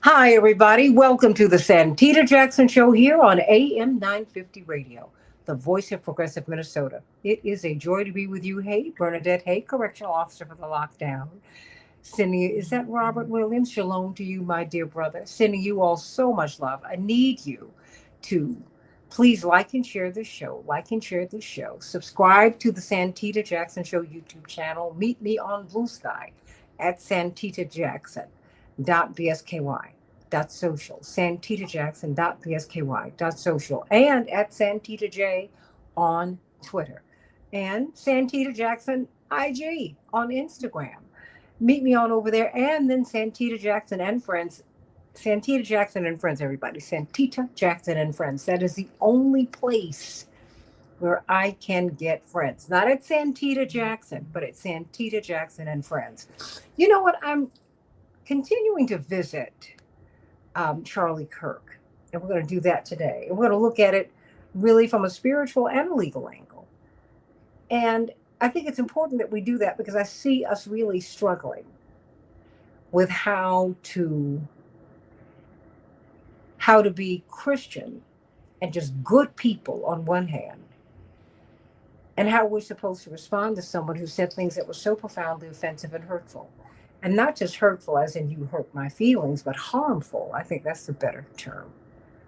Hi, everybody. Welcome to the Santita Jackson Show here on AM 950 Radio, the voice of progressive Minnesota. It is a joy to be with you. Hey, Bernadette. Hey, correctional officer for the lockdown. Sending you, is that Robert Williams? Shalom to you, my dear brother. Sending you all so much love. I need you to please like and share this show. Like and share this show. Subscribe to the Santita Jackson Show YouTube channel. Meet me on Blue Sky at Santita Jackson. .bsky. Social, santitajackson.bsky. Social, and at Santita J on Twitter, and Santita Jackson IG on Instagram. Meet me on over there, and then Santita Jackson and Friends. Santita Jackson and Friends, everybody. Santita Jackson and Friends. That is the only place where I can get friends. Not at Santita Jackson, but at Santita Jackson and Friends. You know what? I'm continuing to visit Charlie Kirk, and we're going to do that today. And we're going to look at it really from a spiritual and a legal angle. And I think it's important that we do that because I see us really struggling with how to be Christian and just good people on one hand, and how we're supposed to respond to someone who said things that were so profoundly offensive and hurtful. And not just hurtful as in you hurt my feelings, but harmful. I think that's the better term.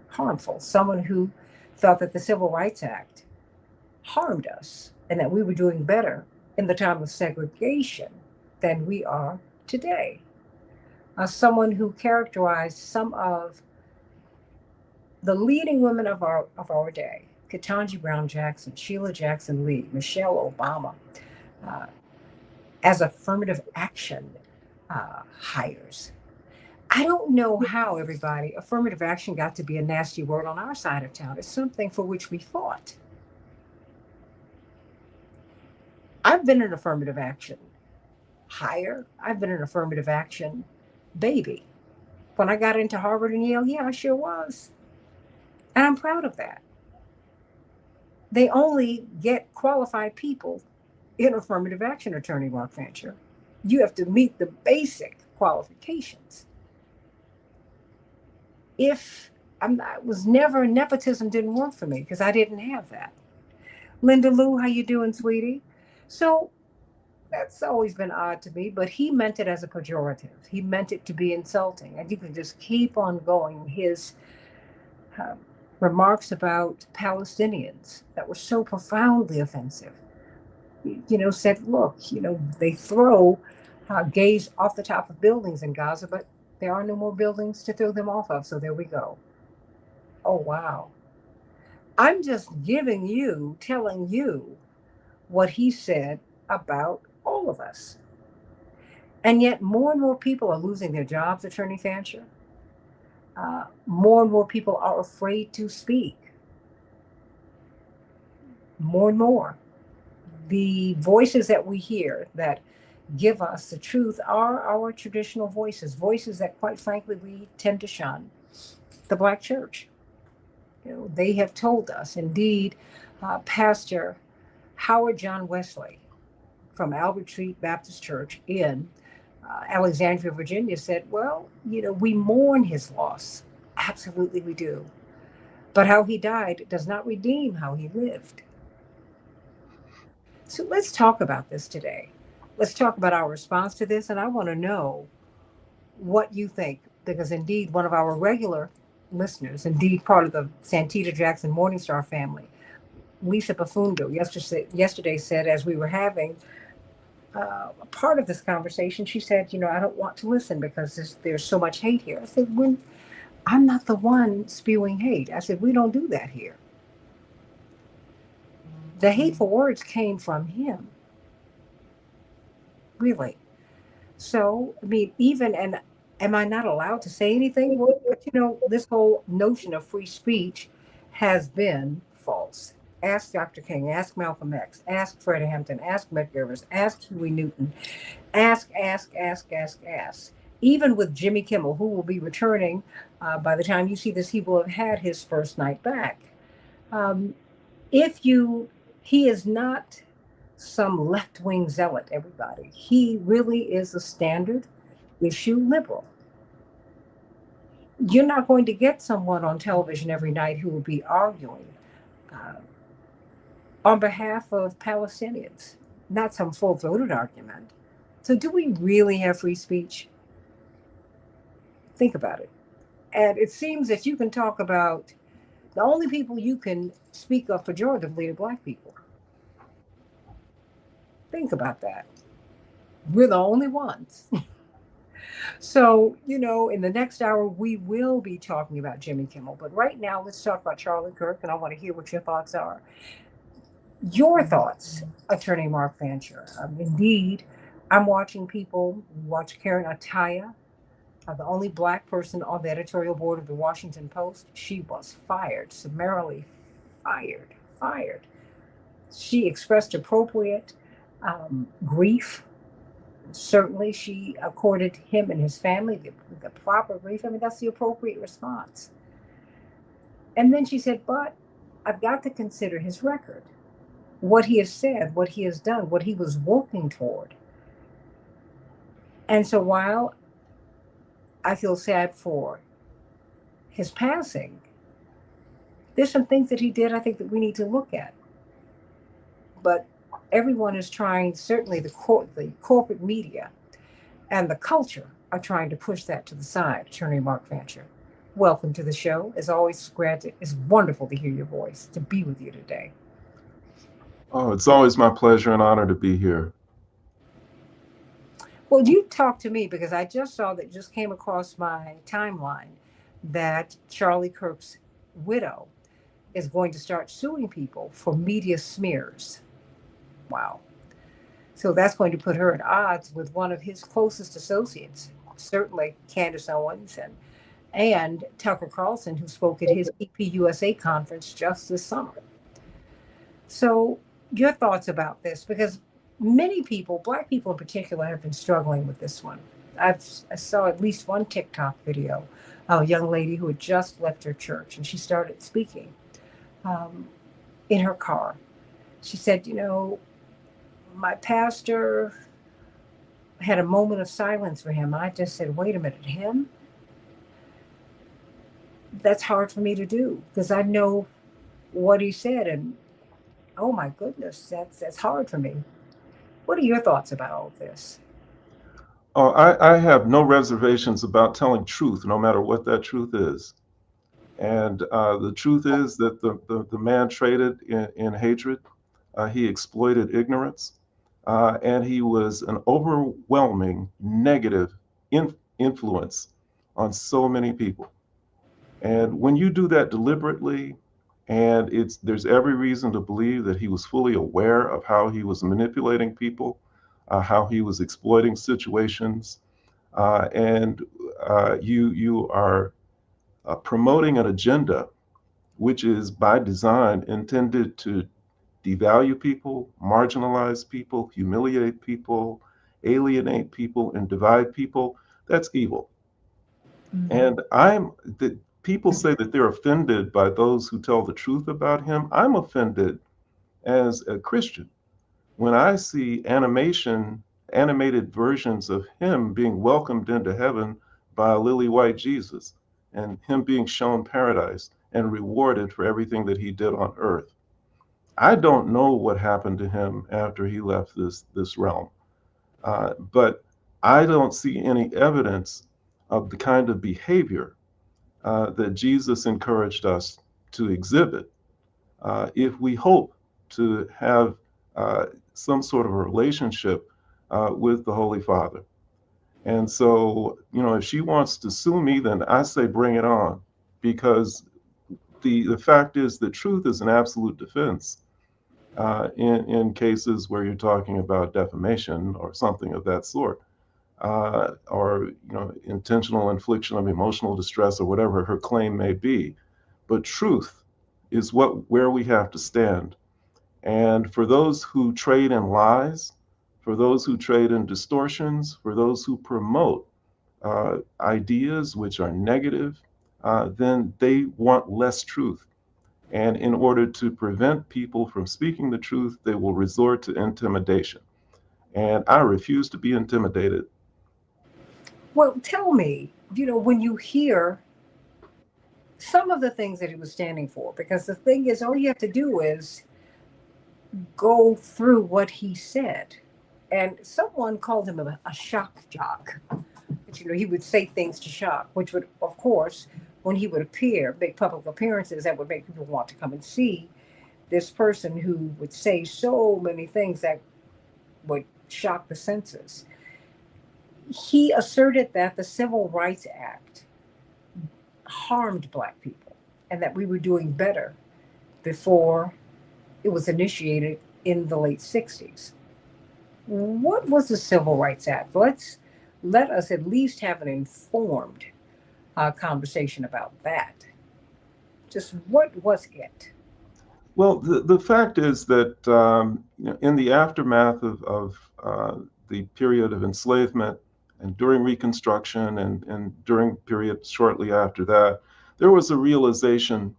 Harmful. Someone who thought that the Civil Rights Act harmed us and that we were doing better in the time of segregation than we are today. Someone who characterized some of the leading women of our day, Ketanji Brown Jackson, Sheila Jackson Lee, Michelle Obama, as affirmative action hires. I don't know how, everybody, affirmative action got to be a nasty word on our side of town. It's something for which we fought. I've been an affirmative action hire. I've been an affirmative action baby. When I got into Harvard and Yale, yeah, I sure was. And I'm proud of that. They only get qualified people in affirmative action, Attorney Mark Fancher. You have to meet the basic qualifications. If I was never nepotism didn't work for me because I didn't have that. Linda Lou, how you doing, sweetie? So that's always been odd to me, but he meant it as a pejorative. He meant it to be insulting, and you can just keep on going. His uh, remarks about Palestinians that were so profoundly offensive. Said, look, they throw gays off the top of buildings in Gaza, but there are no more buildings to throw them off of. So there we go. Oh, wow. I'm just telling you what he said about all of us. And yet more and more people are losing their jobs, Attorney Fancher. More and more people are afraid to speak. More and more. The voices that we hear that give us the truth are our traditional voices that, quite frankly, we tend to shun. The Black Church. They have told us, indeed, Pastor Howard John Wesley from Albert Street Baptist Church in Alexandria, Virginia, said, well, we mourn his loss. Absolutely, we do. But how he died does not redeem how he lived. So let's talk about this today. Let's talk about our response to this. And I want to know what you think, because indeed, one of our regular listeners, indeed part of the Santita Jackson Morningstar family, Lisa Bafundo, yesterday said, as we were having a part of this conversation, she said, I don't want to listen because there's so much hate here. I said, I'm not the one spewing hate. I said, we don't do that here. The hateful words came from him. Really. So, I mean, and am I not allowed to say anything? Well, but this whole notion of free speech has been false. Ask Dr. King, ask Malcolm X, ask Fred Hampton, ask Medgar, ask Huey Newton, ask. Even with Jimmy Kimmel, who will be returning by the time you see this, he will have had his first night back. He is not some left-wing zealot, everybody. He really is a standard issue liberal. You're not going to get someone on television every night who will be arguing uh, on behalf of Palestinians, not some full throated argument. So, do we really have free speech? Think about it. And it seems that you can talk about the only people you can speak of pejoratively are black people. Think about that. We're the only ones. So, in the next hour, we will be talking about Jimmy Kimmel. But right now, let's talk about Charlie Kirk, and I want to hear what your thoughts are. Your thoughts, Attorney Mark Fancher. Indeed, I'm watching people watch Karen Ataya, the only black person on the editorial board of the Washington Post. She was fired, summarily fired, fired. She expressed appropriate grief. Certainly, she accorded him and his family the proper grief. I mean, that's the appropriate response. And then she said, but I've got to consider his record, what he has said, what he has done, what he was working toward. And so while I feel sad for his passing, there's some things that he did I think that we need to look at. But everyone is trying, certainly the corporate media and the culture are trying to push that to the side. Attorney Mark Fancher, welcome to the show. As always, granted, it's wonderful to hear your voice, to be with you today. Oh, it's always my pleasure and honor to be here. Well, you talk to me because I just saw that just came across my timeline that Charlie Kirk's widow is going to start suing people for media smears. Wow. So that's going to put her at odds with one of his closest associates, certainly Candace Owens and Tucker Carlson, who spoke at his EPUSA conference just this summer. So, your thoughts about this? Because many people, black people in particular, have been struggling with this one. I saw at least one TikTok video of a young lady who had just left her church and she started speaking um, in her car. She said, my pastor had a moment of silence for him. I just said, wait a minute, him? That's hard for me to do because I know what he said. And oh my goodness, that's hard for me. What are your thoughts about all of this? Oh, I have no reservations about telling truth, no matter what that truth is. And the truth is that the man traded in hatred. He exploited ignorance. And he was an overwhelming negative influence on so many people. And when you do that deliberately, and there's every reason to believe that he was fully aware of how he was manipulating people, how he was exploiting situations, and you are promoting an agenda which is by design intended to devalue people, marginalize people, humiliate people, alienate people, and divide people. That's evil. Mm-hmm. And the people say that they're offended by those who tell the truth about him. I'm offended as a Christian when I see animated versions of him being welcomed into heaven by a lily white Jesus and him being shown paradise and rewarded for everything that he did on earth. I don't know what happened to him after he left this realm, but I don't see any evidence of the kind of behavior that Jesus encouraged us to exhibit if we hope to have some sort of a relationship with the Holy Father. And so, if she wants to sue me, then I say bring it on, because the fact is that truth is an absolute defense in cases where you're talking about defamation or something of that sort, or intentional infliction of emotional distress or whatever her claim may be. But truth is where we have to stand. And for those who trade in lies, for those who trade in distortions, for those who promote ideas which are negative, then they want less truth. And in order to prevent people from speaking the truth, they will resort to intimidation. And I refuse to be intimidated. Well, tell me, when you hear some of the things that he was standing for. Because the thing is, all you have to do is go through what he said. And someone called him a shock jock. But, he would say things to shock, which would, of course, when he would appear, make public appearances, that would make people want to come and see this person who would say so many things that would shock the senses. He asserted that the Civil Rights Act harmed Black people and that we were doing better before it was initiated in the late 60s. What was the Civil Rights Act? Let us at least have an informed conversation about that. Just what was it? Well, the fact is that in the aftermath of the period of enslavement and during Reconstruction and during periods shortly after that, there was a realization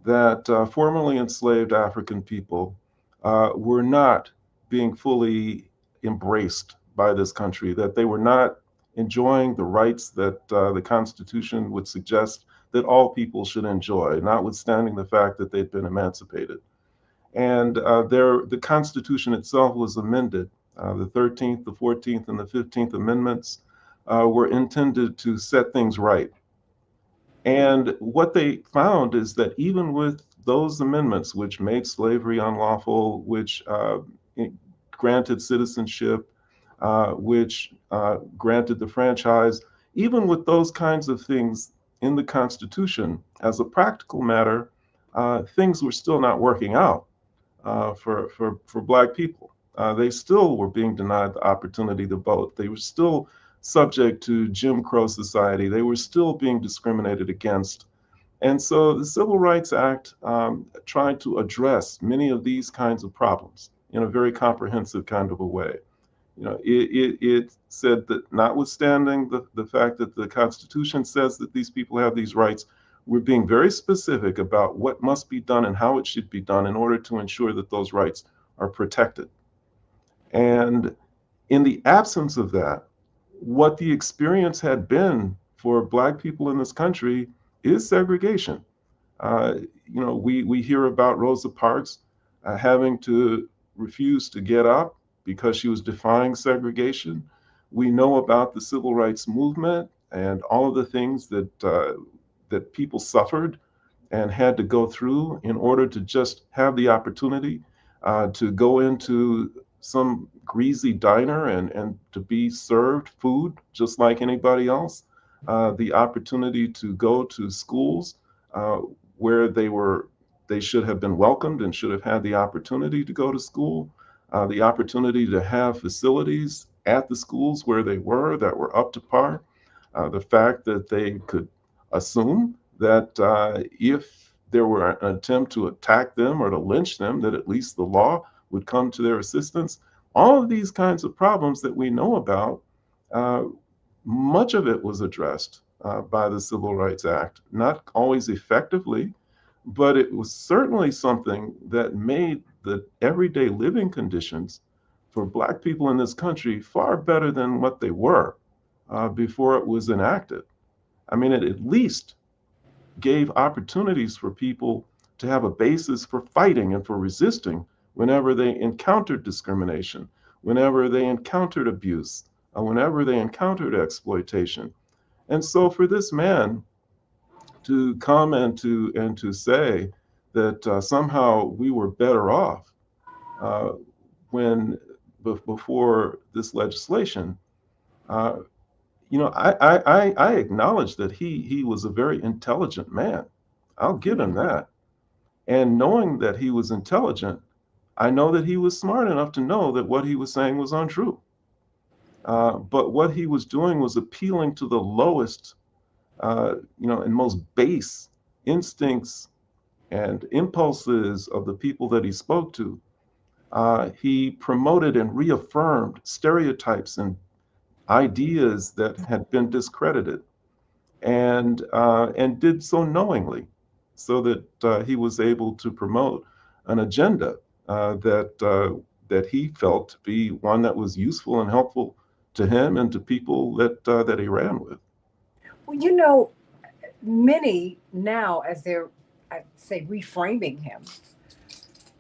that formerly enslaved African people were not being fully embraced by this country, that they were not enjoying the rights that the Constitution would suggest that all people should enjoy, notwithstanding the fact that they'd been emancipated. And the Constitution itself was amended. The 13th, the 14th, and the 15th Amendments were intended to set things right. And what they found is that even with those amendments, which made slavery unlawful, which granted citizenship, which granted the franchise, even with those kinds of things in the Constitution, as a practical matter, things were still not working out for Black people. They still were being denied the opportunity to vote. They were still subject to Jim Crow society. They were still being discriminated against. And so the Civil Rights Act tried to address many of these kinds of problems in a very comprehensive kind of a way. It said that notwithstanding the fact that the Constitution says that these people have these rights, we're being very specific about what must be done and how it should be done in order to ensure that those rights are protected. And in the absence of that, what the experience had been for Black people in this country is segregation. Uh, we hear about Rosa Parks having to refuse to get up because she was defying segregation. We know about the civil rights movement and all of the things that people suffered and had to go through in order to just have the opportunity to go into some greasy diner and to be served food just like anybody else. The opportunity to go to schools where they should have been welcomed and should have had the opportunity to go to school. The opportunity to have facilities at the schools where they were that were up to par. The fact that they could assume that if there were an attempt to attack them or to lynch them, that at least the law would come to their assistance. All of these kinds of problems that we know about, uh, much of it was addressed by the Civil Rights Act, not always effectively, but it was certainly something that made the everyday living conditions for Black people in this country far better than what they were before it was enacted. I mean, it at least gave opportunities for people to have a basis for fighting and for resisting whenever they encountered discrimination, whenever they encountered abuse, whenever they encountered exploitation. And so for this man to come and to say that somehow we were better off uh, when before this legislation, uh, I acknowledge that he was a very intelligent man. I'll give him that. And knowing that he was intelligent, I know that he was smart enough to know that what he was saying was untrue. But what he was doing was appealing to the lowest, and most base instincts and impulses of the people that he spoke to. He promoted and reaffirmed stereotypes and ideas that had been discredited, and did so knowingly, so that he was able to promote an agenda that he felt to be one that was useful and helpful to him and to people that he ran with. Well, many now, as they're, I'd say, reframing him,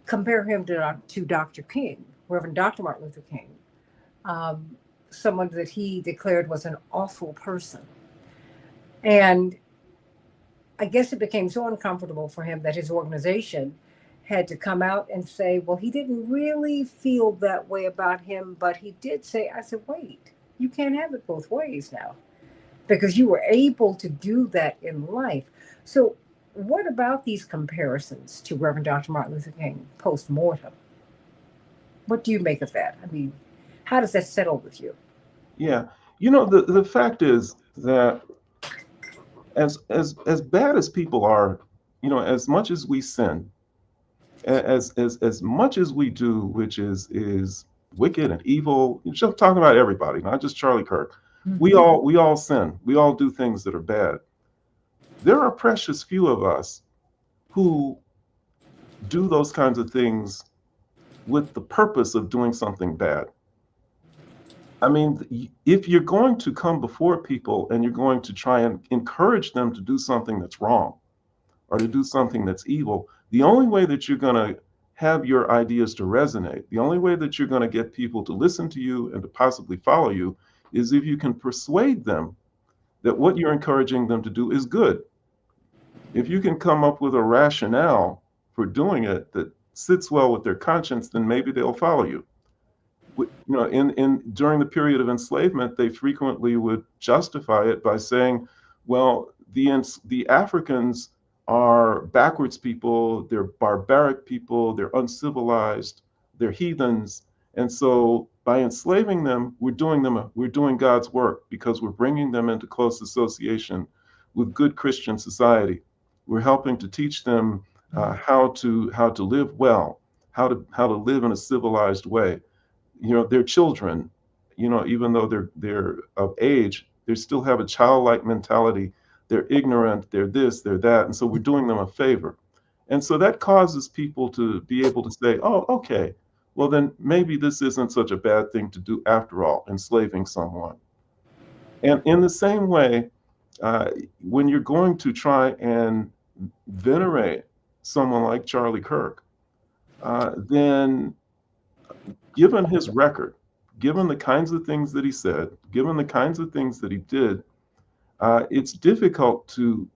compare him to Dr. King, Reverend Dr. Martin Luther King, um, someone that he declared was an awful person. And I guess it became so uncomfortable for him that his organization had to come out and say, well, he didn't really feel that way about him, but he did say, I said, wait, you can't have it both ways now because you were able to do that in life. So, what about these comparisons to Reverend Dr. Martin Luther King post mortem? What do you make of that? I mean, how does that settle with you? Yeah. The fact is that as bad as people are, as much as we sin, as much as we do, which is wicked and evil, just talking about everybody, not just Charlie Kirk. We all sin. We all do things that are bad. There are precious few of us who do those kinds of things with the purpose of doing something bad. I mean, if you're going to come before people and you're going to try and encourage them to do something that's wrong or to do something that's evil, the only way that you're going to have your ideas to resonate, the only way that you're going to get people to listen to you and to possibly follow you is if you can persuade them that what you're encouraging them to do is good. If you can come up with a rationale for doing it that sits well with their conscience, then maybe they'll follow you. In during the period of enslavement, they frequently would justify it by saying, well, the Africans are backwards people, they're barbaric people, they're uncivilized, they're heathens, and so by enslaving them, we're doing God's work because we're bringing them into close association with good Christian society. We're helping to teach them how to live well, how to live in a civilized way. Their children, even though they're of age, they still have a childlike mentality. They're ignorant, they're this, they're that, and so we're doing them a favor. And so that causes people to be able to say, oh, okay, well then maybe this isn't such a bad thing to do after all, enslaving someone. And in the same way, uh, when you're going to try and venerate someone like Charlie Kirk, then given his record, given the kinds of things that he said, given the kinds of things that he did, it's difficult to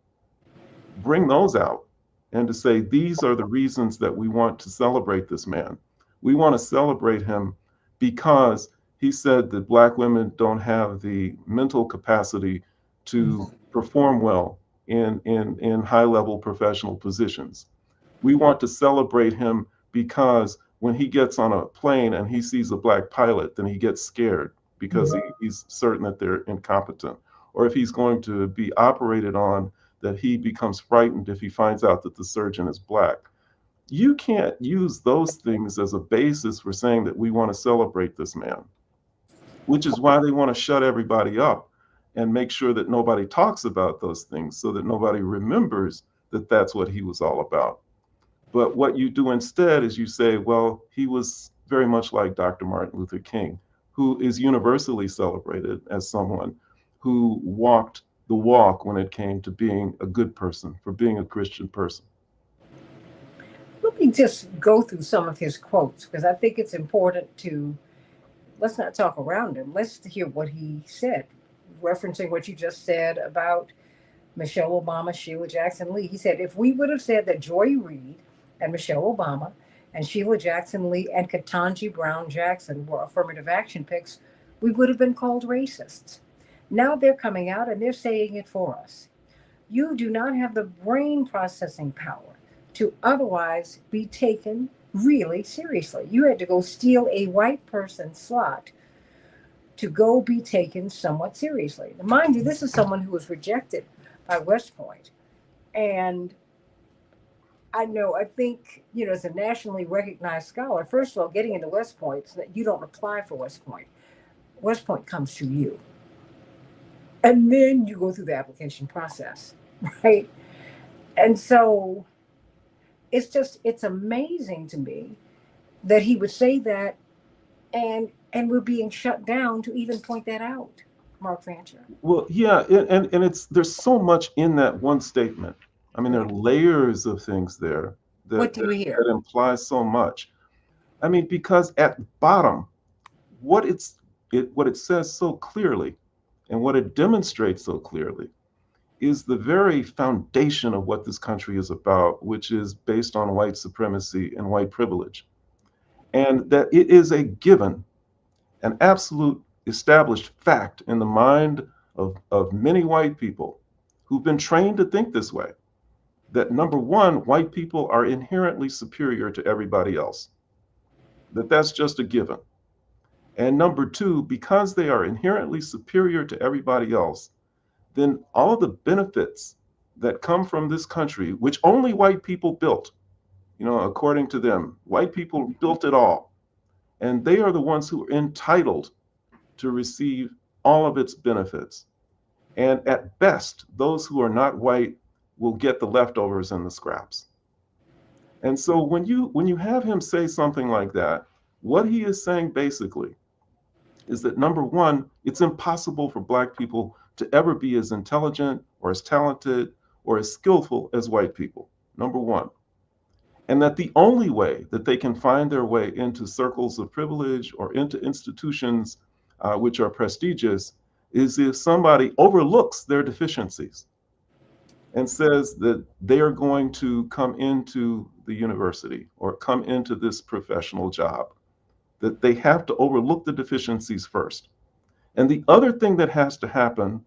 bring those out and to say, these are the reasons that we want to celebrate this man. We want to celebrate him because he said that Black women don't have the mental capacity to perform well in high level professional positions. We want to celebrate him because when he gets on a plane and he sees a Black pilot, then he gets scared because he's certain that they're incompetent. Or if he's going to be operated on, that he becomes frightened if he finds out that the surgeon is Black. You can't use those things as a basis for saying that we want to celebrate this man, which is why they want to shut everybody up and make sure that nobody talks about those things so that nobody remembers that that's what he was all about. But what you do instead is you say, well, he was very much like Dr. Martin Luther King, who is universally celebrated as someone who walked the walk when it came to being a good person, for being a Christian person. Let me just go through some of his quotes because I think it's important to let's not talk around him. Let's hear what he said, referencing what you just said about Michelle Obama, Sheila Jackson Lee. He said, if we would have said that Joy Reid and Michelle Obama and Sheila Jackson Lee and Ketanji Brown Jackson were affirmative action picks, we would have been called racists. Now they're coming out and they're saying it for us. You do not have the brain processing power to otherwise be taken really seriously. You had to go steal a white person's slot to go be taken somewhat seriously. Now, mind you, this is someone who was rejected by West Point. And I think, as a nationally recognized scholar, first of all, getting into West Point is that you don't apply for West Point. West Point comes to you. And then you go through the application process, right? And so it's amazing to me that he would say that and we're being shut down to even point that out. Mark Fancher. Well, yeah, and it's there's so much in that one statement. I mean, there are Right. layers of things there What that do you hear? that imply so much. I mean, because at the bottom, what what it says so clearly, and what it demonstrates so clearly, is the very foundation of what this country is about, which is based on white supremacy and white privilege, and that it is a given, an absolute established fact in the mind of many white people who've been trained to think this way, that number one, white people are inherently superior to everybody else, that that's just a given. And number two, because they are inherently superior to everybody else, then all of the benefits that come from this country, which only white people built, according to them, white people built it all. And they are the ones who are entitled to receive all of its benefits. And at best, those who are not white will get the leftovers and the scraps. And so when you have him say something like that, what he is saying basically is that number one, it's impossible for black people to ever be as intelligent or as talented or as skillful as white people. Number one. And that the only way that they can find their way into circles of privilege or into institutions which are prestigious is if somebody overlooks their deficiencies and says that they are going to come into the university or come into this professional job, that they have to overlook the deficiencies first. And the other thing that has to happen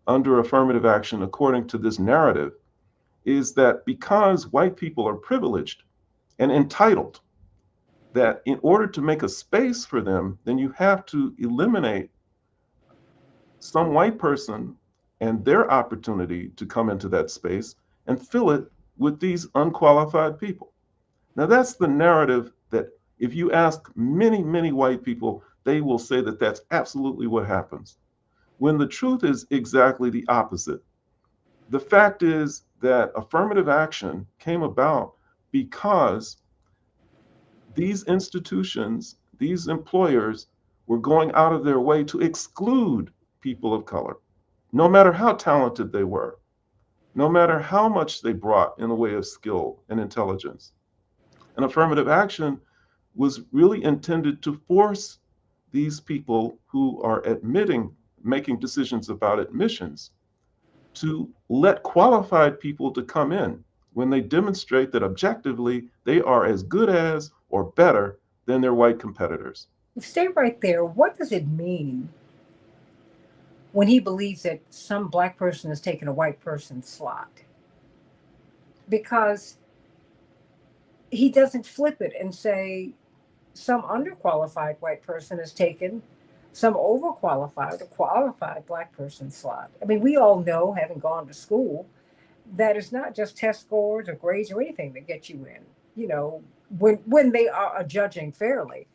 under affirmative action, according to this narrative, is that because white people are privileged and entitled, that in order to make a space for them, then you have to eliminate some white person and their opportunity to come into that space and fill it with these unqualified people. Now, that's the narrative that if you ask many, many white people, they will say that that's absolutely what happens. When the truth is exactly the opposite. The fact is that affirmative action came about because these institutions, these employers were going out of their way to exclude people of color, no matter how talented they were, no matter how much they brought in the way of skill and intelligence. And affirmative action was really intended to force these people who are making decisions about admissions, to let qualified people to come in when they demonstrate that objectively they are as good as or better than their white competitors. Stay right there. What does it mean when he believes that some black person is taking a white person's slot? Because he doesn't flip it and say some underqualified white person has taken some overqualified or qualified black person's slot. I mean, we all know, having gone to school, that it's not just test scores or grades or anything that get you in. You know, when they are judging fairly,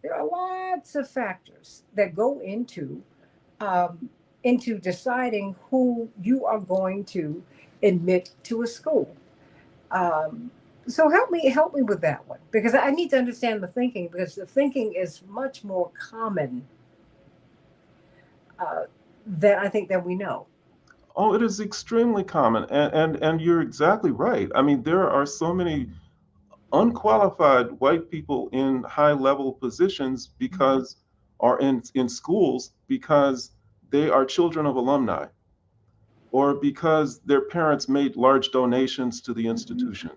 there are lots of factors that go um, into deciding who you are going to admit to a school. Um, so help me with that one because I need to understand the thinking because the thinking is much more common uh, than I think that we know. Oh, it is extremely common. And you're exactly right. I mean, there are so many unqualified white people in high level positions because are in schools because they are children of alumni or because their parents made large donations to the institution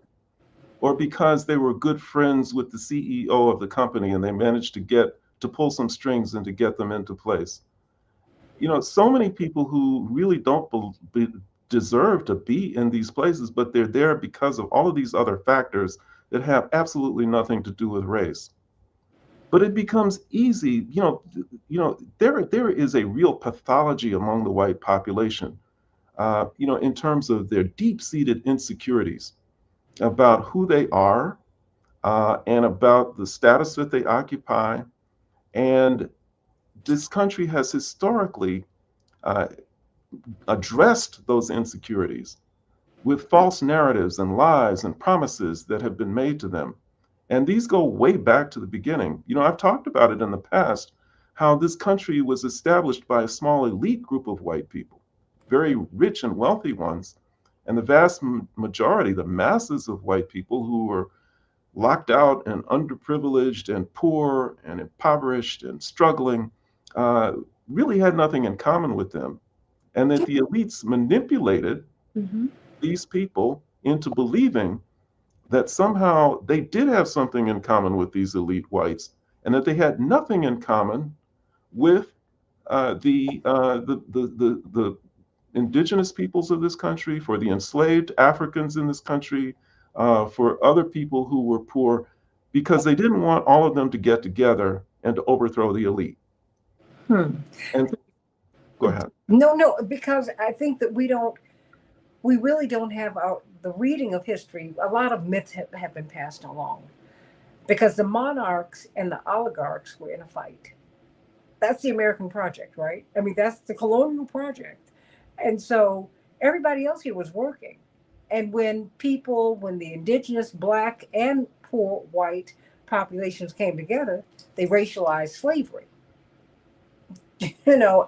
or because they were good friends with the CEO of the company and they managed to pull some strings and to get them into place. So many people who really don't deserve to be in these places, but they're there because of all of these other factors that have absolutely nothing to do with race. But it becomes easy, there is a real pathology among the white population, in terms of their deep-seated insecurities about who they are and about the status that they occupy. And this country has historically uh, addressed those insecurities with false narratives and lies and promises that have been made to them. And these go way back to the beginning. I've talked about it in the past, how this country was established by a small elite group of white people, very rich and wealthy ones, and the vast majority, the masses of white people who were locked out and underprivileged and poor and impoverished and struggling, uh, really had nothing in common with them. And that the elites manipulated Mm-hmm. these people into believing that somehow they did have something in common with these elite whites, and that they had nothing in common with the indigenous peoples of this country, for the enslaved Africans in this country, for other people who were poor, because they didn't want all of them to get together and to overthrow the elite. Hmm. And go ahead. No, no, because I think that we really don't have the reading of history. A lot of myths have been passed along because the monarchs and the oligarchs were in a fight. That's the American project, right? I mean, that's the colonial project. And so everybody else here was working. And when the indigenous, black, and poor white populations came together, they racialized slavery,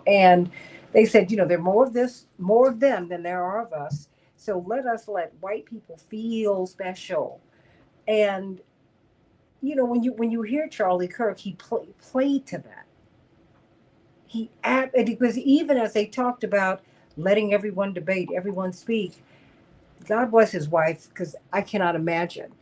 and they said, there are more of them than there are of us. So let white people feel special. And, when you hear Charlie Kirk, he played to that. Because even as they talked about letting everyone debate, everyone speak, God bless his wife, because I cannot imagine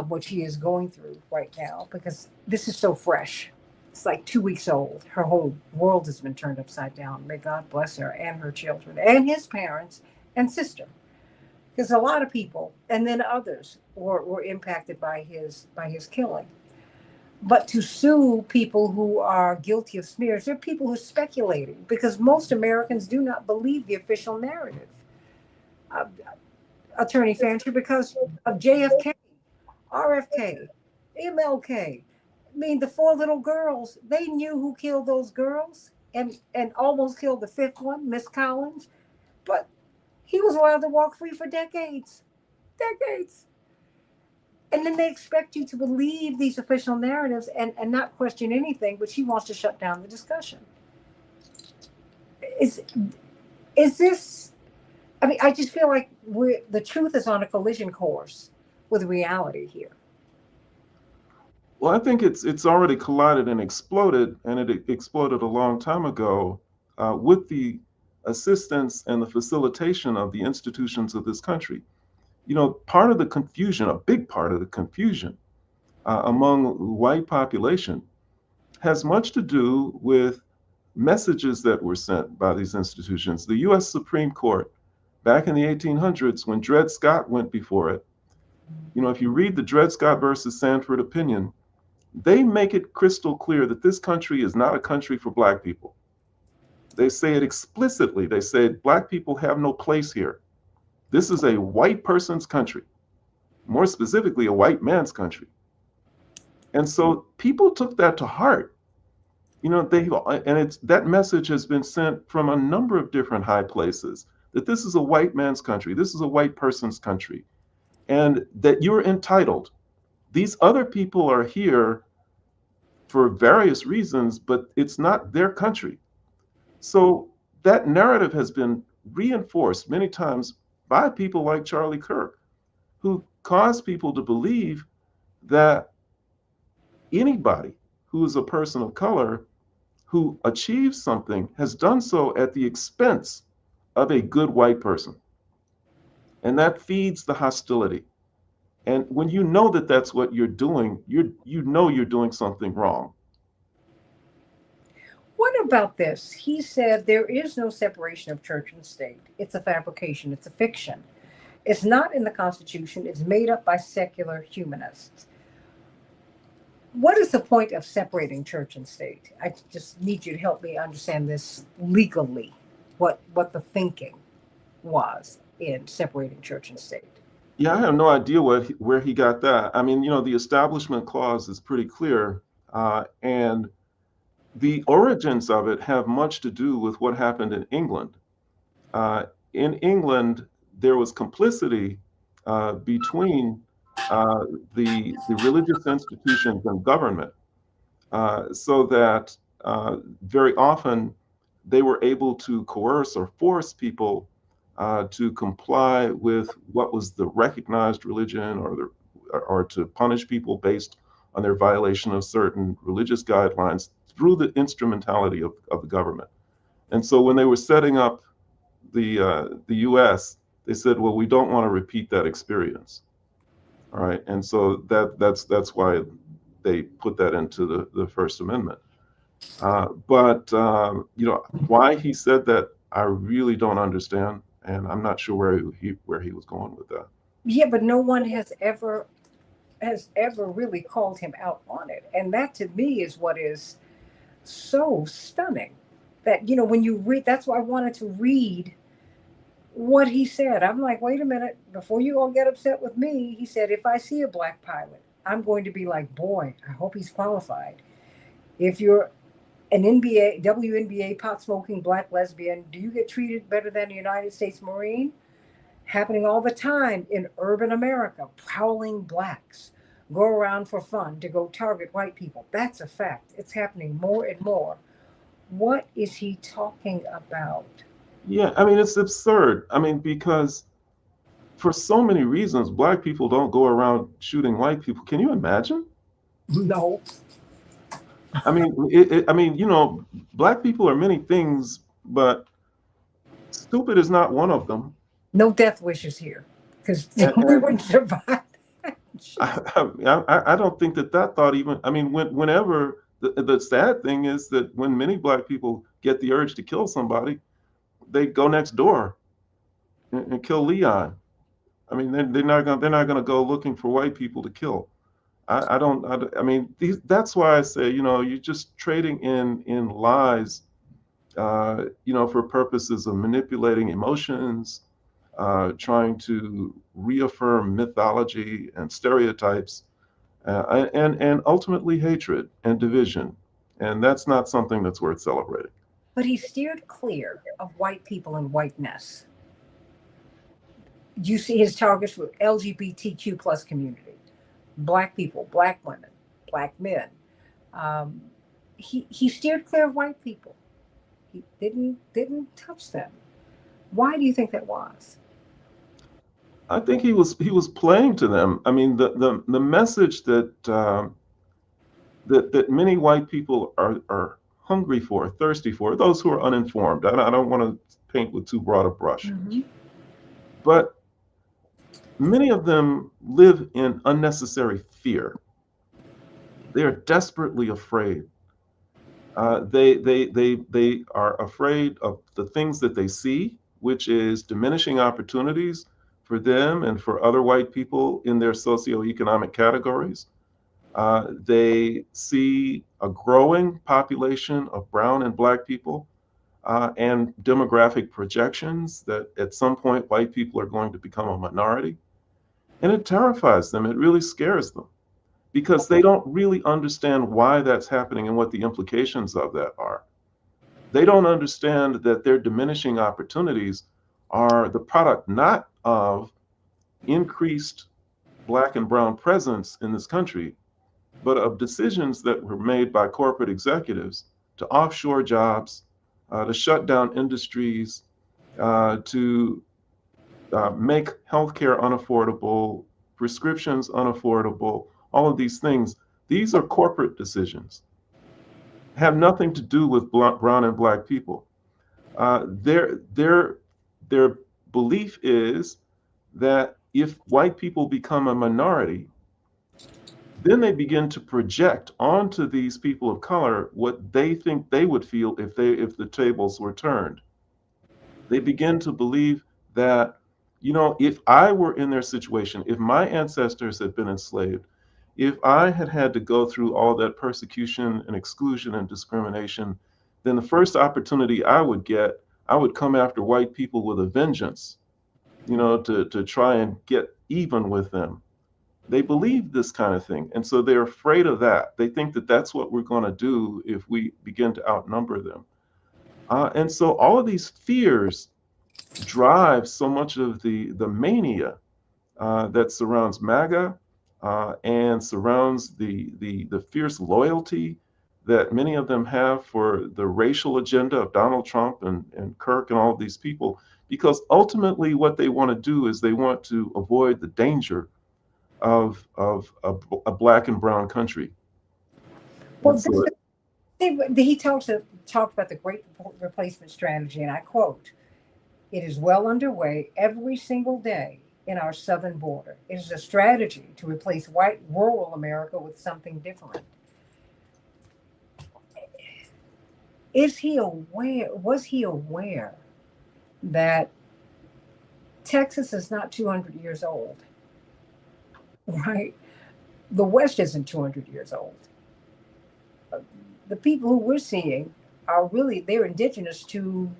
what she is going through right now, because this is so fresh. It's like 2 weeks old. Her whole world has been turned upside down. May God bless her and her children and his parents and sister. Because a lot of people, and then others, were impacted by his killing. But to sue people who are guilty of smears, they're people who are speculating, because most Americans do not believe the official narrative. Uh, Attorney Fancher, because of JFK, RFK, MLK. I mean, the four little girls, they knew who killed those girls, and almost killed the fifth one, Miss Collins, but he was allowed to walk free for decades. Decades. And then they expect you to believe these official narratives and not question anything, but she wants to shut down the discussion. Is is this I mean, I just feel like the truth is on a collision course with reality here. Well, I think it's already collided and exploded, and it exploded a long time ago with the assistance and the facilitation of the institutions of this country. Part of the confusion, a big part of the confusion among the white population, has much to do with messages that were sent by these institutions. The U.S. Supreme Court, back in the 1800s, when Dred Scott went before it, if you read the Dred Scott versus Sanford opinion, they make it crystal clear that this country is not a country for Black people. They say it explicitly. They say Black people have no place here. This is a white person's country, more specifically, a white man's country. And so people took that to heart. That message has been sent from a number of different high places, that this is a white man's country, this is a white person's country, and that you're entitled. These other people are here for various reasons, but it's not their country. So that narrative has been reinforced many times by people like Charlie Kirk, who cause people to believe that anybody who is a person of color who achieves something has done so at the expense of a good white person. And that feeds the hostility. And when you know that that's what you're doing, you're doing something wrong. What about this? He said there is no separation of church and state. It's a fabrication, it's a fiction. It's not in the Constitution, it's made up by secular humanists. What is the point of separating church and state? I just need you to help me understand this legally, what the thinking was in separating church and state. Yeah, I have no idea where he got that. I mean, the Establishment Clause is pretty clear, and the origins of it have much to do with what happened in England. In England, there was complicity between the religious institutions and government, so that very often they were able to coerce or force people to comply with what was the recognized religion, or to punish people based on their violation of certain religious guidelines through the instrumentality of the government. And so when they were setting up the U.S., they said, well, we don't want to repeat that experience. All right, and so that's why they put that into the First Amendment. But why he said that, I really don't understand, and I'm not sure where he was going with that. Yeah, but no one has ever really called him out on it. And that to me is what is so stunning. That, when you read, that's why I wanted to read what he said. I'm like, wait a minute, before you all get upset with me, he said, if I see a black pilot, I'm going to be like, boy, I hope he's qualified. If you're an NBA, WNBA pot smoking black lesbian, do you get treated better than a United States Marine? Happening all the time in urban America. Prowling blacks go around for fun to go target white people. That's a fact. It's happening more and more. What is he talking about? Yeah, I mean, it's absurd. I mean, because for so many reasons, black people don't go around shooting white people. Can you imagine? No, I mean, black people are many things, but stupid is not one of them. no death wishes here because And, we and wouldn't survive. Jeez. I don't think that thought even. I mean, whenever the sad thing is that when many black people get the urge to kill somebody, they go next door and kill Leon. I mean, they're not gonna go looking for white people to kill. I don't. I mean, that's why I say, you're just trading in lies, for purposes of manipulating emotions, trying to reaffirm mythology and stereotypes, and ultimately hatred and division. And that's not something that's worth celebrating. But he steered clear of white people and whiteness. You see his targets were LGBTQ plus community, black people, black women, black men. Um, he steered clear of white people. He didn't touch them. Why do you think that was? I think he was playing to them. I mean, the message that many white people are hungry for, thirsty for, those who are uninformed. I don't want to paint with too broad a brush, Mm-hmm. but many of them live in unnecessary fear. They are desperately afraid. They are afraid of the things that they see, which is diminishing opportunities for them and for other white people in their socioeconomic categories. They see a growing population of brown and black people, and demographic projections that at some point white people are going to become a minority. And it terrifies them. It really scares them because they don't really understand why that's happening and what the implications of that are. They don't understand that their diminishing opportunities are the product not of increased black and brown presence in this country, but of decisions that were made by corporate executives to offshore jobs, to shut down industries, to make healthcare unaffordable, prescriptions unaffordable, all of these things. These are corporate decisions, have nothing to do with brown and black people. Their belief is that if white people become a minority, then they begin to project onto these people of color what they think they would feel if the tables were turned. They begin to believe that, if I were in their situation, if my ancestors had been enslaved, if I had had to go through all that persecution and exclusion and discrimination, then the first opportunity I would get, I would come after white people with a vengeance, to try and get even with them. They believe this kind of thing. And so they're afraid of that. They think that that's what we're going to do if we begin to outnumber them. And so all of these fears drive so much of the mania that surrounds MAGA, and surrounds the fierce loyalty that many of them have for the racial agenda of Donald Trump and Kirk and all of these people, because ultimately what they want to do is they want to avoid the danger of a black and brown country. Well, And so, he talked about the great replacement strategy, and I quote, "It is well underway every single day in our southern border. It is a strategy to replace white rural America with something different." Is he aware? Was he aware that Texas is not 200 years old, right? The West isn't 200 years old. The people who we're seeing are really they're indigenous to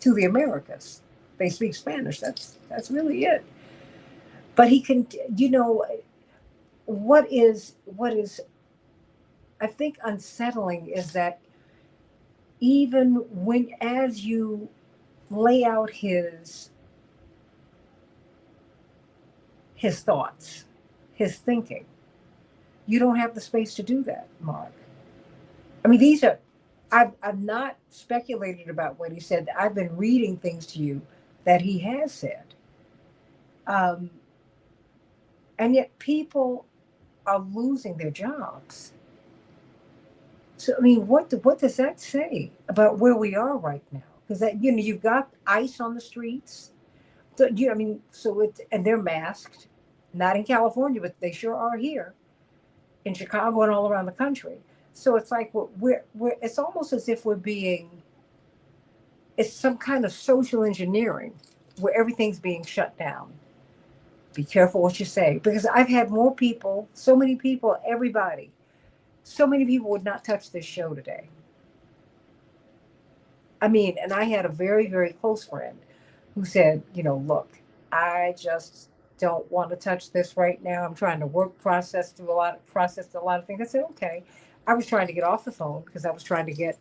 the Americas. They speak Spanish. That's really it. But he can, what is I think unsettling is that even when as you lay out his thoughts, his thinking, you don't have the space to do that, Mark. I mean, these are I've not speculated about what he said. I've been reading things to you that he has said. Um, and yet people are losing their jobs. So I mean, what does that say about where we are right now? Because that you've got ICE on the streets. So I mean, so it's and they're masked, not in California, but they sure are here in Chicago and all around the country. So it's like we're it's almost as if we're being it's some kind of social engineering where everything's being shut down. Be careful what you say because I've had more people, so many people, everybody, so many people would not touch this show today. I mean, and I had a very, very close friend who said, look, I just don't want to touch this right now. I'm trying to process a lot of things. I said, okay. I was trying to get off the phone because I was trying to get,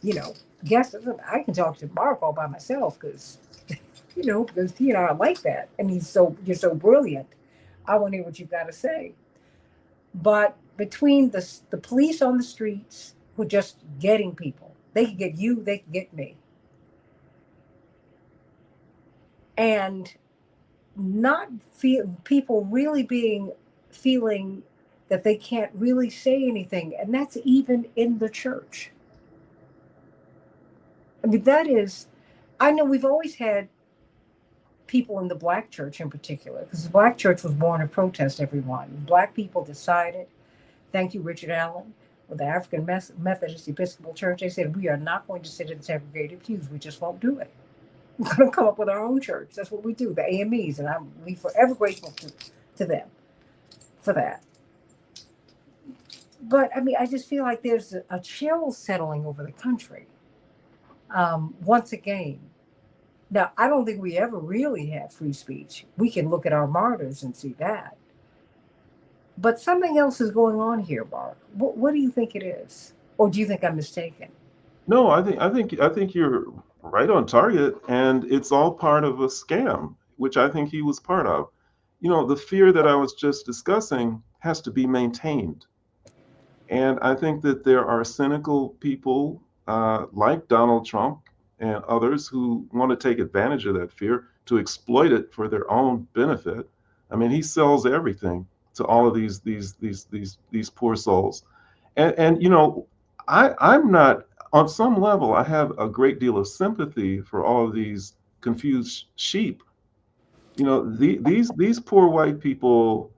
you know, guests. I can talk to Mark all by myself because I like that. And you're so brilliant. I want to hear what you've got to say. But between the police on the streets who are just getting people, they can get you, they can get me. And not feel people really being feeling that they can't really say anything. And that's even in the church. I mean, I know we've always had people in the black church in particular, because the black church was born to protest everyone. Black people decided, thank you, Richard Allen, with the African Methodist Episcopal Church, they said, we are not going to sit in segregated pews. We just won't do it. We're going to come up with our own church. That's what we do, the AMEs. And we forever grateful to them for that. But I mean, I just feel like there's a chill settling over the country once again. Now, I don't think we ever really had free speech. We can look at our martyrs and see that. But something else is going on here, Mark. What do you think it is? Or do you think I'm mistaken? no, I think you're right on target, and it's all part of a scam, which I think he was part of. The fear that I was just discussing has to be maintained. And I think that there are cynical people like Donald Trump and others who want to take advantage of that fear to exploit it for their own benefit. I mean, he sells everything to all of these poor souls. And I'm not on some level. I have a great deal of sympathy for all of these confused sheep. These poor white people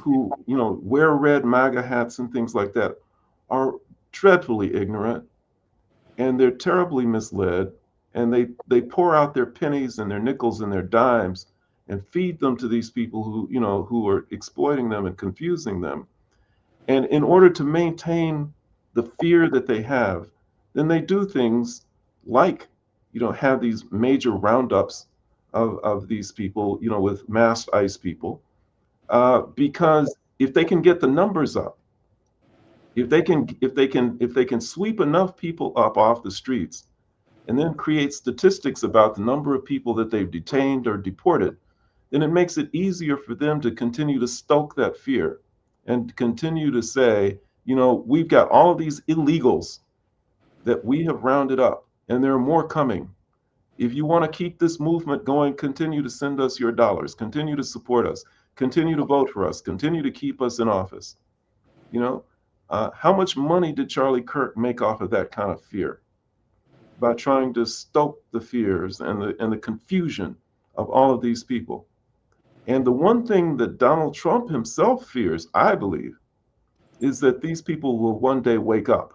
who wear red MAGA hats and things like that are dreadfully ignorant, and they're terribly misled, and they pour out their pennies and their nickels and their dimes and feed them to these people who are exploiting them and confusing them. And in order to maintain the fear that they have, then they do things like have these major roundups of these people, with masked ICE people, because if they can get the numbers up, if they can sweep enough people up off the streets, and then create statistics about the number of people that they've detained or deported, then it makes it easier for them to continue to stoke that fear and continue to say, we've got all of these illegals that we have rounded up, and there are more coming. If you want to keep this movement going, continue to send us your dollars, continue to support us, continue to vote for us, continue to keep us in office. You know, how much money did Charlie Kirk make off of that kind of fear? By trying to stoke the fears and the confusion of all of these people. And the one thing that Donald Trump himself fears, I believe, is that these people will one day wake up,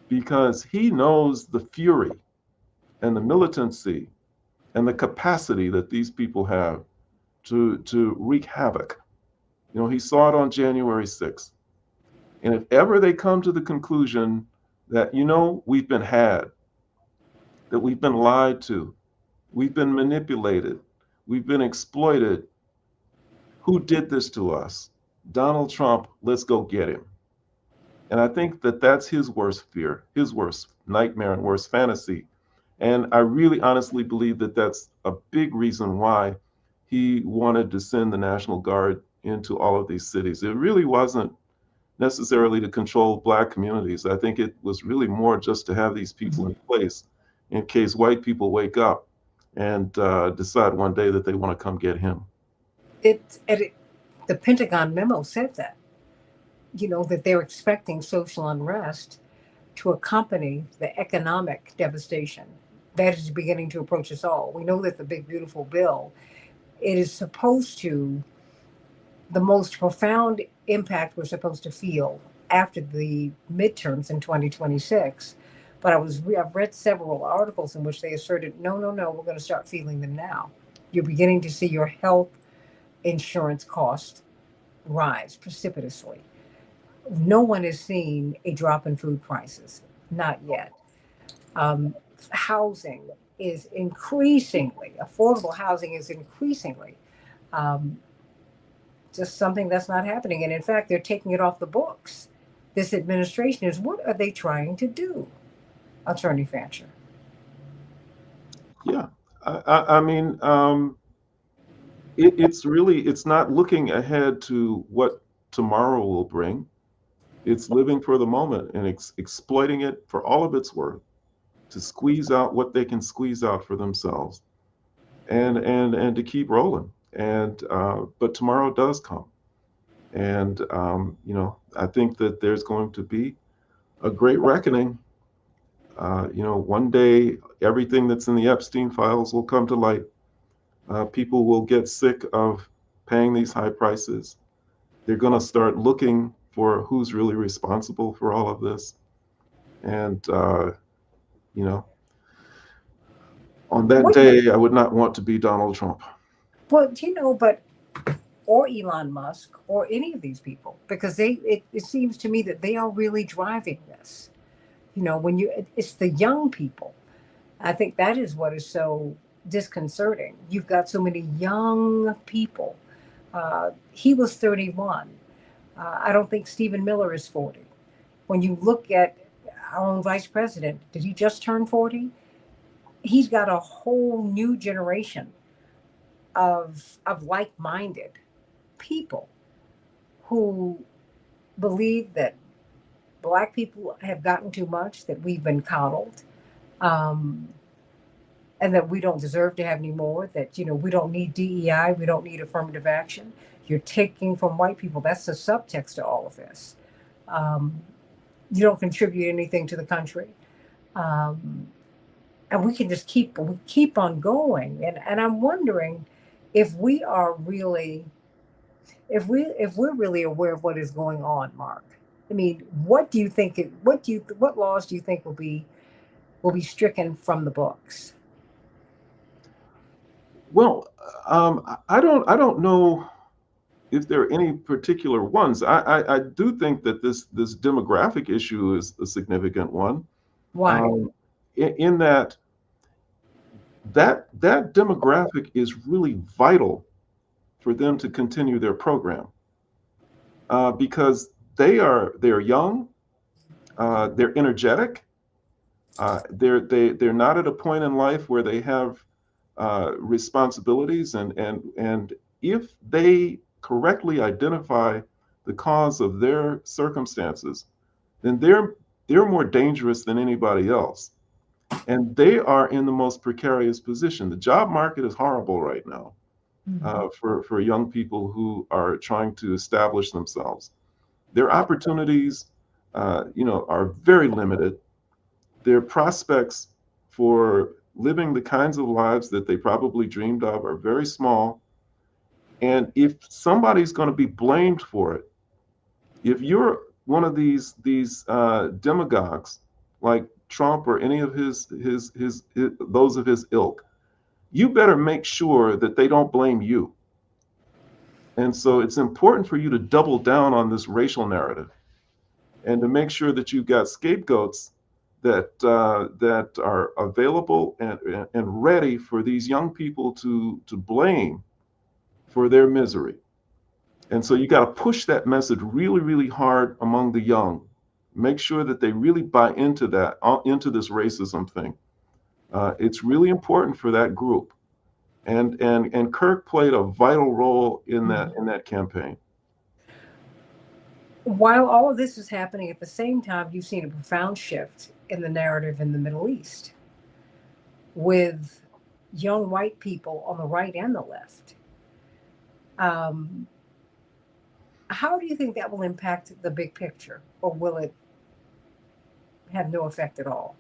because he knows the fury and the militancy and the capacity that these people have to wreak havoc. He saw it on January 6th. And if ever they come to the conclusion that, we've been had, that we've been lied to, we've been manipulated, we've been exploited, who did this to us? Donald Trump, let's go get him. And I think that that's his worst fear, his worst nightmare and worst fantasy. And I really honestly believe that that's a big reason why he wanted to send the National Guard into all of these cities. It really wasn't necessarily to control Black communities. I think it was really more just to have these people in place in case white people wake up and decide one day that they want to come get him. The Pentagon memo said that, that they're expecting social unrest to accompany the economic devastation that is beginning to approach us all. We know that the big, beautiful bill, it is supposed to, the most profound impact we're supposed to feel after the midterms in 2026. But I've read several articles in which they asserted, no, we're going to start feeling them now. You're beginning to see your health insurance costs rise precipitously. No one has seen a drop in food prices, not yet. Housing is affordable housing is increasingly just something that's not happening. And in fact, they're taking it off the books. This administration what are they trying to do, Attorney Fancher? Yeah, I mean, it's not looking ahead to what tomorrow will bring. It's living for the moment and exploiting it for all of its worth, to squeeze out what they can squeeze out for themselves, and to keep rolling. And but tomorrow does come, and I think that there's going to be a great reckoning. One day everything that's in the Epstein files will come to light. People will get sick of paying these high prices. They're going to start looking for who's really responsible for all of this. And, on that day, I would not want to be Donald Trump. Well, or Elon Musk or any of these people, because it seems to me that they are really driving this. It's the young people. I think that is what is so disconcerting. You've got so many young people. He was 31. I don't think Stephen Miller is 40. When you look at our own vice president, did he just turn 40? He's got a whole new generation of like-minded people who believe that Black people have gotten too much, that we've been coddled, and that we don't deserve to have any more, that, we don't need DEI, we don't need affirmative action. You're taking from white people. That's the subtext to all of this. You don't contribute anything to the country. And we can just keep on going. And I'm wondering if we're really aware of what is going on, Mark. I mean, what laws do you think will be stricken from the books? Well, I don't know if there are any particular ones. I do think that this demographic issue is a significant one. Why? In that demographic is really vital for them to continue their program, because they're young, they're energetic, they're not at a point in life where they have responsibilities, and if they correctly identify the cause of their circumstances, then they're more dangerous than anybody else. And they are in the most precarious position. The job market is horrible right now for young people who are trying to establish themselves. Their opportunities, are very limited. Their prospects for living the kinds of lives that they probably dreamed of are very small. And if somebody's going to be blamed for it, if you're one of these demagogues like Trump or any of his those of his ilk, you better make sure that they don't blame you. And so it's important for you to double down on this racial narrative and to make sure that you've got scapegoats that are available and ready for these young people to blame for their misery. And so you got to push that message really, really hard among the young. Make sure that they really buy into that, into this racism thing. It's really important for that group. And Kirk played a vital role in that campaign. While all of this is happening at the same time, you've seen a profound shift in the narrative in the Middle East with young white people on the right and the left. Um, how do you think that will impact the big picture, or will it have no effect at all?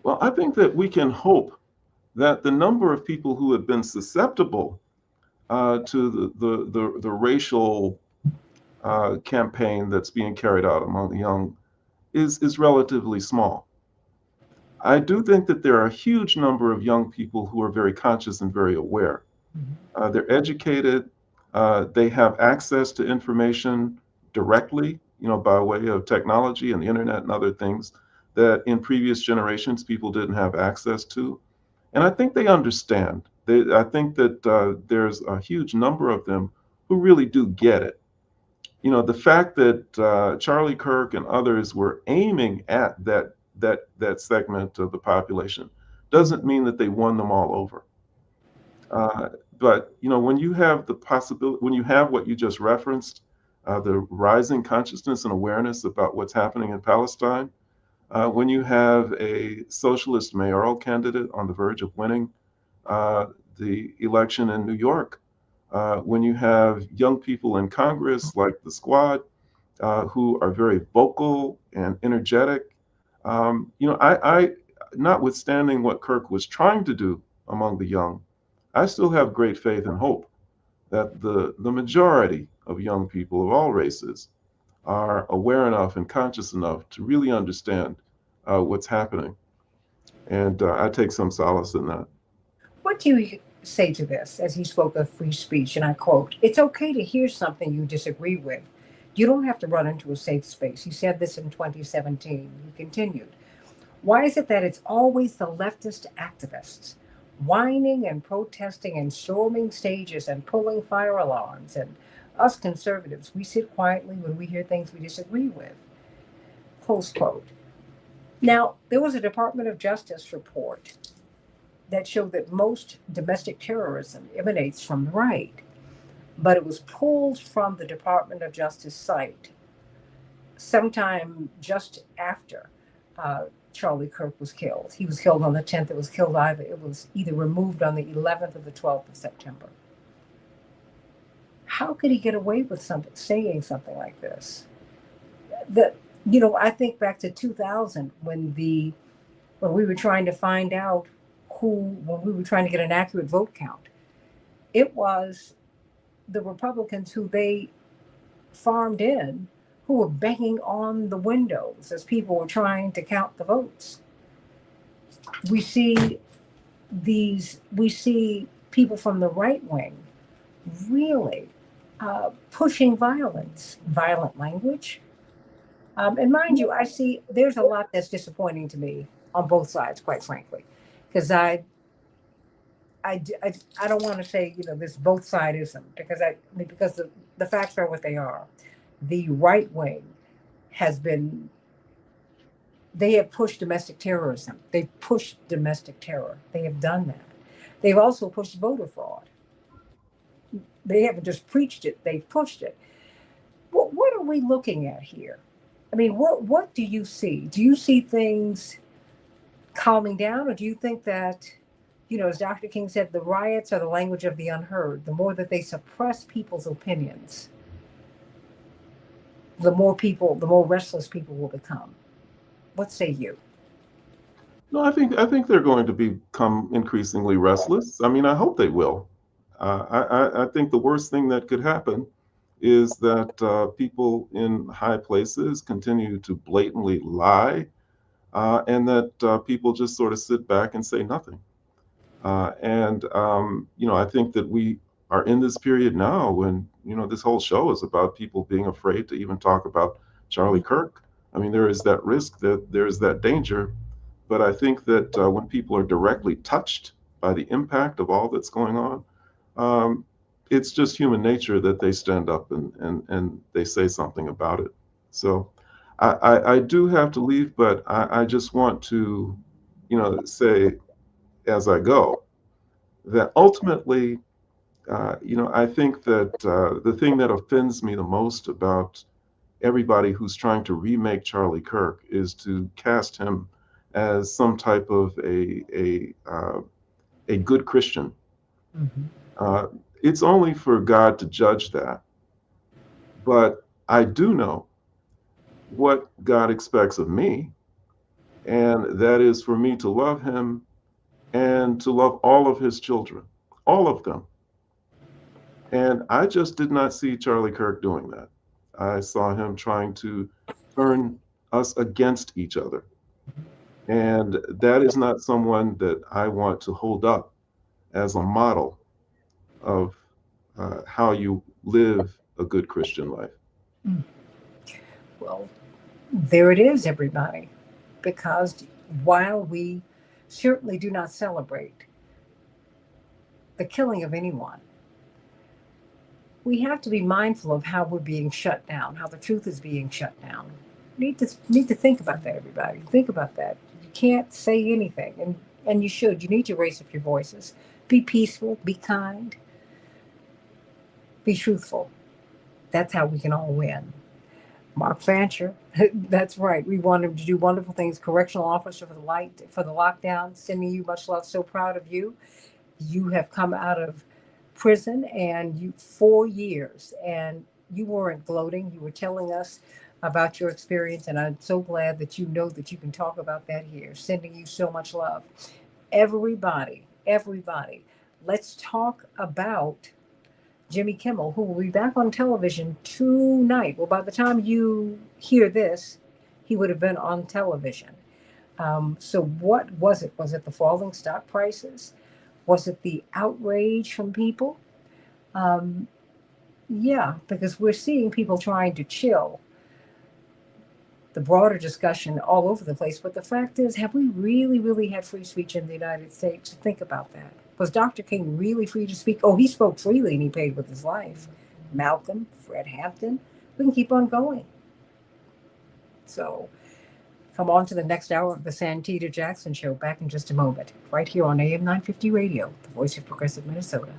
Well, I think that we can hope that the number of people who have been susceptible to the racial campaign that's being carried out among the young is relatively small. I do think that there are a huge number of young people who are very conscious and very aware. They're educated. They have access to information directly, by way of technology and the internet and other things that in previous generations people didn't have access to. And I think they understand. I think that there's a huge number of them who really do get it. The fact that Charlie Kirk and others were aiming at that segment of the population doesn't mean that they won them all over. But when you have the possibility, when you have what you just referenced, the rising consciousness and awareness about what's happening in Palestine, when you have a socialist mayoral candidate on the verge of winning the election in New York, when you have young people in Congress like the Squad who are very vocal and energetic, notwithstanding what Kirk was trying to do among the young, I still have great faith and hope that the majority of young people of all races are aware enough and conscious enough to really understand what's happening. And I take some solace in that. What do you say to this as he spoke of free speech? And I quote, "It's okay to hear something you disagree with. You don't have to run into a safe space." He said this in 2017. He continued, "Why is it that it's always the leftist activists whining and protesting and storming stages and pulling fire alarms, and us conservatives, we sit quietly when we hear things we disagree with?" Close quote. Now, there was a Department of Justice report that showed that most domestic terrorism emanates from the right, but it was pulled from the Department of Justice site sometime just after Charlie Kirk was killed. He was killed on the 10th. It was either removed on the 11th or the 12th of September. How could he get away with saying something like this? I think back to 2000 when we were trying to find out when we were trying to get an accurate vote count. It was the Republicans who they farmed in who were banging on the windows as people were trying to count the votes. We see we see people from the right wing really pushing violent language. And mind you, I see there's a lot that's disappointing to me on both sides, quite frankly, because I don't want to say this both sidism because the facts are what they are. The right wing has been they have pushed domestic terrorism. They've pushed domestic terror. They have done that. They've also pushed voter fraud. They haven't just preached it; they've pushed it. are we looking at here? I mean, what do you see? Do you see things calming down, or do you think that, as Dr. King said, the riots are the language of the unheard? The more that they suppress people's opinions, the more restless people will become. What say you? No, I think they're going to become increasingly restless. I mean, I hope they will. I think the worst thing that could happen is that people in high places continue to blatantly lie, and that people just sort of sit back and say nothing. I think that we are in this period now when, this whole show is about people being afraid to even talk about Charlie Kirk. I mean, there is that risk, that there is that danger. But I think that when people are directly touched by the impact of all that's going on, um, it's just human nature that they stand up and they say something about it. So I do have to leave, but I just want to, say as I go that ultimately, I think that the thing that offends me the most about everybody who's trying to remake Charlie Kirk is to cast him as some type of a good Christian. Mm-hmm. Uh, it's only for God to judge that, but I do know what God expects of me, and that is for me to love Him and to love all of His children, all of them. And I just did not see Charlie Kirk doing that. I saw him trying to turn us against each other. And that is not someone that I want to hold up as a model of how you live a good Christian life. Mm. Well, there it is, everybody. Because while we certainly do not celebrate the killing of anyone, we have to be mindful of how we're being shut down, how the truth is being shut down. Need to think about that, everybody. Think about that. You can't say anything, and you should. You need to raise up your voices. Be peaceful. Be kind. Be truthful. That's how we can all win. Mark Fancher, that's right. We want him to do wonderful things. Correctional officer for the lockdown. Sending you much love. So proud of you. You have come out of prison and 4 years, and you weren't gloating. You were telling us about your experience, and I'm so glad that you know that you can talk about that here. Sending you so much love. Everybody, let's talk about Jimmy Kimmel, who will be back on television tonight. Well, by the time you hear this, he would have been on television. So, what was it? Was it the falling stock prices? Was it the outrage from people? Um, yeah, because we're seeing people trying to chill the broader discussion all over the place. But the fact is, have we really, really had free speech in the United States? Think about that. Was Dr. King really free to speak? Oh, he spoke freely and he paid with his life. Malcolm, Fred Hampton, we can keep on going. So come on to the next hour of the Santita Jackson Show back in just a moment, right here on AM 950 Radio, the voice of progressive Minnesota.